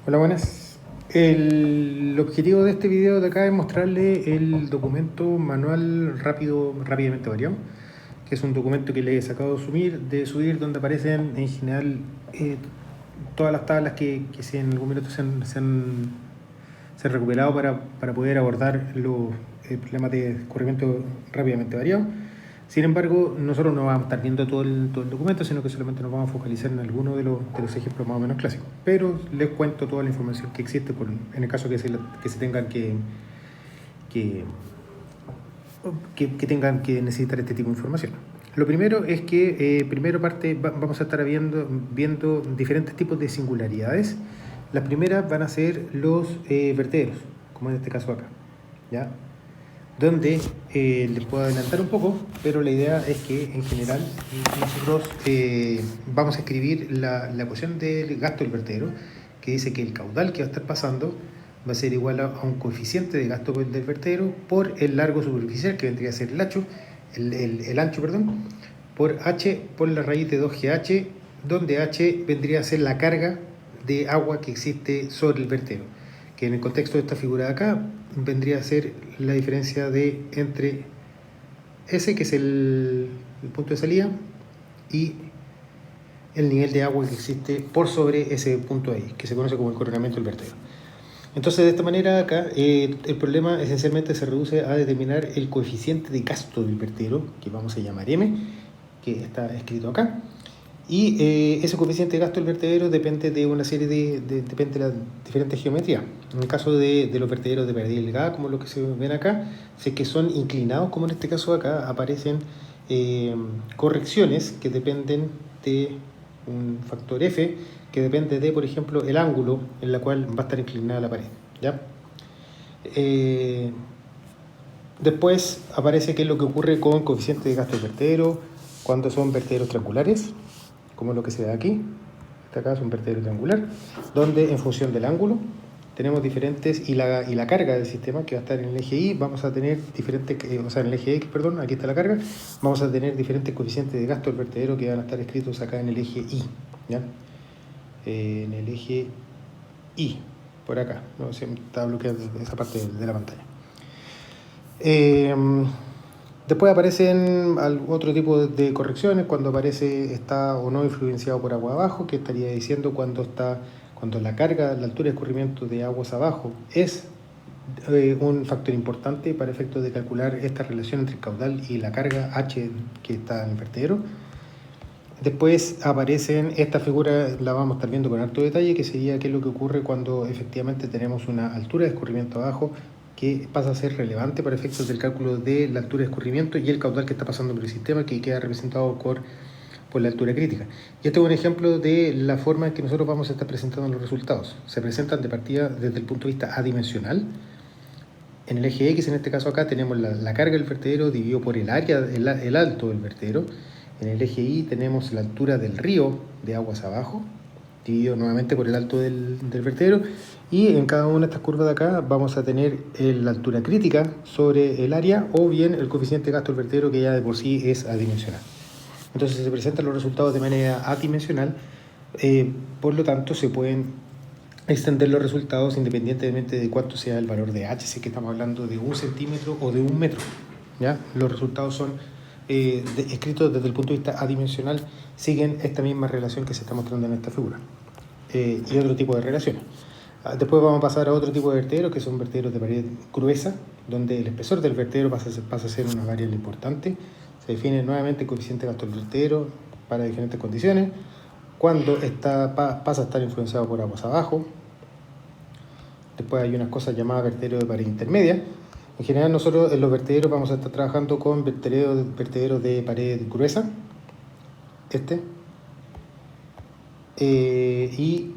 Hola, buenas. El objetivo de este video de acá es mostrarle el documento manual rápidamente variado, que es un documento que le he sacado de subir donde aparecen en general todas las tablas que en algún minuto se han recuperado para poder abordar los problemas de escurrimiento rápidamente variado. Sin embargo, nosotros no vamos a estar viendo todo el documento, sino que solamente nos vamos a focalizar en alguno de los ejemplos más o menos clásicos. Pero les cuento toda la información que existe en el caso que se tengan que tengan que necesitar este tipo de información. Lo primero es que vamos a estar viendo diferentes tipos de singularidades. Las primeras van a ser los vertederos, como en este caso acá, ¿ya? Donde les puedo adelantar un poco, pero la idea es que en general nosotros vamos a escribir la ecuación del gasto del vertedero, que dice que el caudal que va a estar pasando va a ser igual a un coeficiente de gasto del vertedero por el largo superficial, que vendría a ser el ancho, por h por la raíz de 2gh, donde h vendría a ser la carga de agua que existe sobre el vertedero, que en el contexto de esta figura de acá vendría a ser la diferencia entre S, que es el punto de salida, y el nivel de agua que existe por sobre ese punto ahí, que se conoce como el coronamiento del vertedero. Entonces, de esta manera acá, el problema esencialmente se reduce a determinar el coeficiente de gasto del vertedero, que vamos a llamar M, que está escrito acá. Y ese coeficiente de gasto del vertedero depende de una serie depende de las diferentes geometrías. En el caso de los vertederos de pared delgada, como los que se ven acá, si es que son inclinados, como en este caso acá, aparecen correcciones que dependen de un factor F, que depende de, por ejemplo, el ángulo en la cual va a estar inclinada la pared, ¿ya? Después aparece qué es lo que ocurre con coeficiente de gasto del vertedero cuando son vertederos triangulares, como lo que se da aquí. Este acá es un vertedero triangular, donde en función del ángulo tenemos diferentes, y la carga del sistema que va a estar en el eje Y, vamos a tener diferentes, en el eje X, perdón, aquí está la carga, vamos a tener diferentes coeficientes de gasto del vertedero que van a estar escritos acá en el eje Y, ¿ya? En el eje Y, por acá, no sé, está bloqueada esa parte de la pantalla. Después aparecen otro tipo de correcciones cuando está o no influenciado por agua abajo, que estaría diciendo cuando la carga, la altura de escurrimiento de aguas abajo es un factor importante para efectos de calcular esta relación entre el caudal y la carga H que está en el vertedero. Después aparecen esta figura, la vamos a estar viendo con harto detalle, que sería qué es lo que ocurre cuando efectivamente tenemos una altura de escurrimiento abajo que pasa a ser relevante para efectos del cálculo de la altura de escurrimiento y el caudal que está pasando por el sistema, que queda representado por la altura crítica. Y este es un ejemplo de la forma en que nosotros vamos a estar presentando los resultados. Se presentan de partida desde el punto de vista adimensional. En el eje X, en este caso acá, tenemos la carga del vertedero dividido por el área, el alto del vertedero. En el eje Y tenemos la altura del río de aguas abajo, dividido nuevamente por el alto del vertedero. Y en cada una de estas curvas de acá vamos a tener la altura crítica sobre el área, o bien el coeficiente de gasto del vertedero, que ya de por sí es adimensional. Entonces se presentan los resultados de manera adimensional, por lo tanto se pueden extender los resultados independientemente de cuánto sea el valor de H, si es que estamos hablando de 1 centímetro o de 1 metro, ¿ya? Los resultados son escritos desde el punto de vista adimensional, siguen esta misma relación que se está mostrando en esta figura, y otro tipo de relaciones. Después vamos a pasar a otro tipo de vertederos, que son vertederos de pared gruesa, donde el espesor del vertedero pasa a ser una variable importante. Se define nuevamente el coeficiente de gasto del vertedero para diferentes condiciones. Cuando pasa a estar influenciado por aguas abajo. Después hay unas cosas llamadas vertedero de pared intermedia. En general nosotros en los vertederos vamos a estar trabajando con vertederos de pared gruesa, y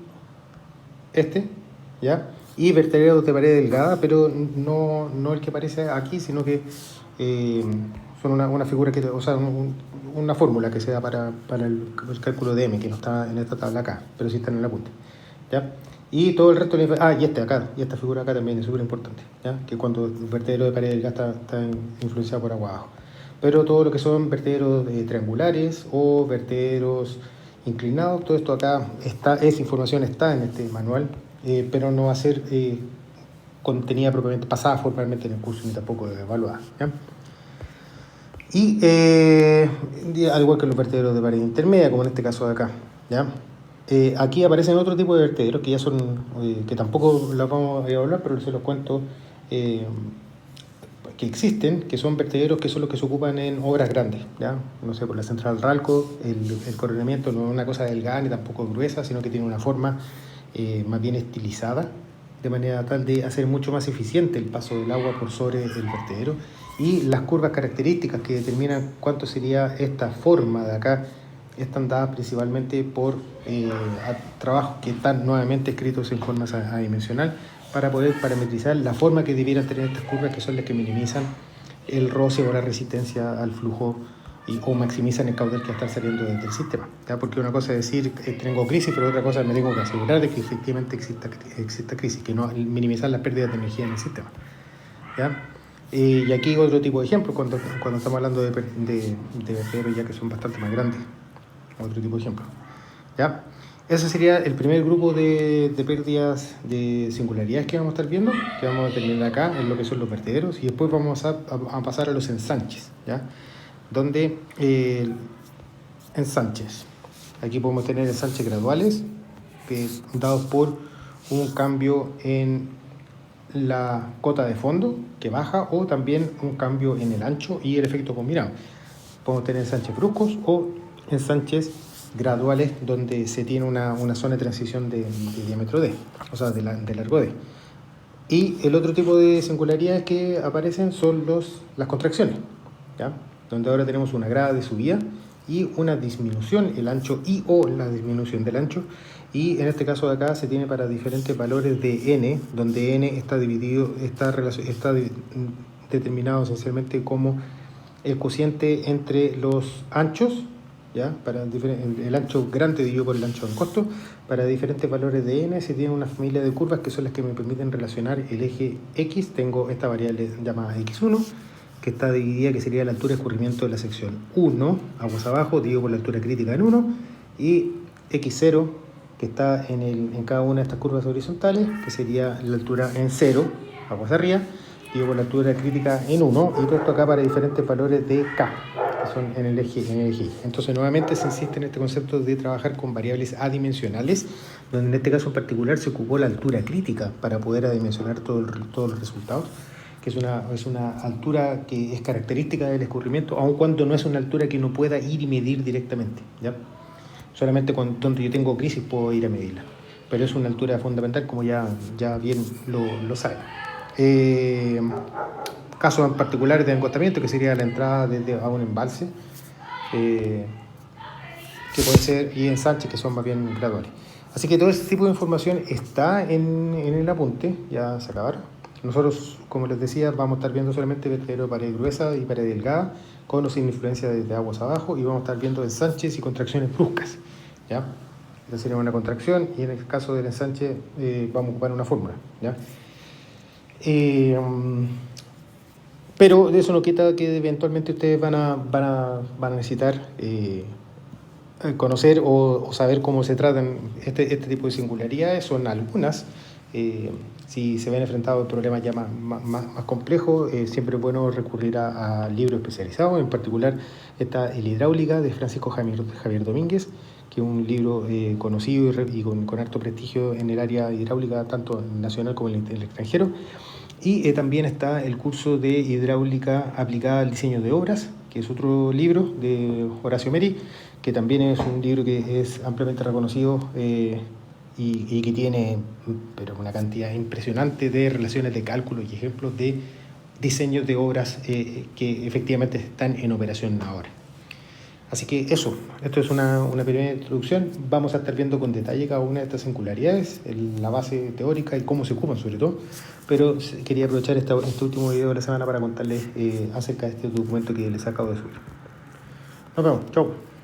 ¿ya? Y vertederos de pared delgada, pero no el que aparece aquí, sino que son una figura una fórmula que se da para el cálculo de M, que no está en esta tabla acá, pero sí está en el apunte, ¿ya? Y todo el resto, y esta figura acá también es súper importante, ¿ya? Que cuando el vertedero de pared delgada está influenciado por agua abajo. Pero todo lo que son vertederos triangulares o vertederos inclinado. Todo esto acá esa información está en este manual, pero no va a ser contenida propiamente, pasada formalmente en el curso, ni tampoco evaluada, ¿ya? Y al igual que los vertederos de pared intermedia, como en este caso de acá, ¿ya? Aquí aparecen otro tipo de vertederos que ya son, que tampoco los vamos a evaluar, pero se los cuento, que existen, que son vertederos que son los que se ocupan en obras grandes, ¿ya? No sé, por la central Ralco, el coronamiento no es una cosa delgada ni tampoco gruesa, sino que tiene una forma más bien estilizada, de manera tal de hacer mucho más eficiente el paso del agua por sobre el vertedero, y las curvas características que determinan cuánto sería esta forma de acá están dadas principalmente por trabajos que están nuevamente escritos en forma adimensional para poder parametrizar la forma que debieran tener estas curvas, que son las que minimizan el roce o la resistencia al flujo o maximizan el caudal que está saliendo del sistema, ¿ya? Porque una cosa es decir tengo crisis, pero otra cosa me tengo que asegurar de que efectivamente exista crisis, que no minimizar las pérdidas de energía en el sistema, ¿ya? Y aquí otro tipo de ejemplo, cuando estamos hablando de vertederos ya que son bastante más grandes, otro tipo de ejemplo, ¿ya? Ese sería el primer grupo de pérdidas de singularidades que vamos a estar viendo, que vamos a tener acá en lo que son los vertederos, y después vamos a pasar a los ensanches, ¿ya? Donde ensanches, aquí podemos tener ensanches graduales, dados por un cambio en la cota de fondo que baja, o también un cambio en el ancho y el efecto combinado. Podemos tener ensanches bruscos o ensanches graduales, donde se tiene una zona de transición de diámetro D, o sea, de largo D. Y el otro tipo de singularidades que aparecen son las contracciones, ¿ya? Donde ahora tenemos una grada de subida y una disminución, el ancho y o la disminución del ancho, y en este caso de acá se tiene para diferentes valores de n, donde n está determinado esencialmente como el cociente entre los anchos, ¿ya? Para el ancho grande dividido por el ancho en costo. Para diferentes valores de n se tiene una familia de curvas que son las que me permiten relacionar el eje x. Tengo esta variable llamada x1, que está dividida, que sería la altura de escurrimiento de la sección 1, aguas abajo, dividido por la altura crítica en 1, y x0, que está en cada una de estas curvas horizontales, que sería la altura en 0, aguas arriba, dividido por la altura crítica en 1, y todo esto acá para diferentes valores de k, que son en el eje Y. Entonces nuevamente se insiste en este concepto de trabajar con variables adimensionales, donde en este caso en particular se ocupó la altura crítica para poder adimensionar todos los resultados, que es una altura que es característica del escurrimiento, aun cuando no es una altura que no pueda ir y medir directamente, ¿ya? Solamente donde yo tengo crisis puedo ir a medirla, pero es una altura fundamental, como ya bien lo saben. Casos en particulares de encostamiento, que sería la entrada a un embalse, que puede ser, y ensanches que son más bien graduales. Así que todo este tipo de información está en el apunte, ya se acabaron. Nosotros, como les decía, vamos a estar viendo solamente vertedero de pared gruesa y pared delgada, con o sin influencia de aguas abajo, y vamos a estar viendo ensanches y contracciones bruscas, ¿ya? Esta sería una contracción, y en el caso del ensanche vamos a ocupar una fórmula, ¿ya? Pero eso no quita que eventualmente ustedes van a necesitar conocer o saber cómo se tratan este tipo de singularidades. Son algunas. Si se ven enfrentados a problemas ya más complejos, siempre es bueno recurrir a libros especializados. En particular está El Hidráulica, de Francisco Javier Domínguez, que es un libro conocido y con harto prestigio en el área hidráulica, tanto nacional como en el extranjero. Y también está el curso de Hidráulica aplicada al diseño de obras, que es otro libro de Horacio Meri, que también es un libro que es ampliamente reconocido y que tiene una cantidad impresionante de relaciones de cálculo y ejemplos de diseños de obras que efectivamente están en operación ahora. Así que esto es una primera introducción. Vamos a estar viendo con detalle cada una de estas singularidades, la base teórica y cómo se ocupan sobre todo, pero quería aprovechar este último video de la semana para contarles acerca de este documento que les acabo de subir. Nos vemos, chao.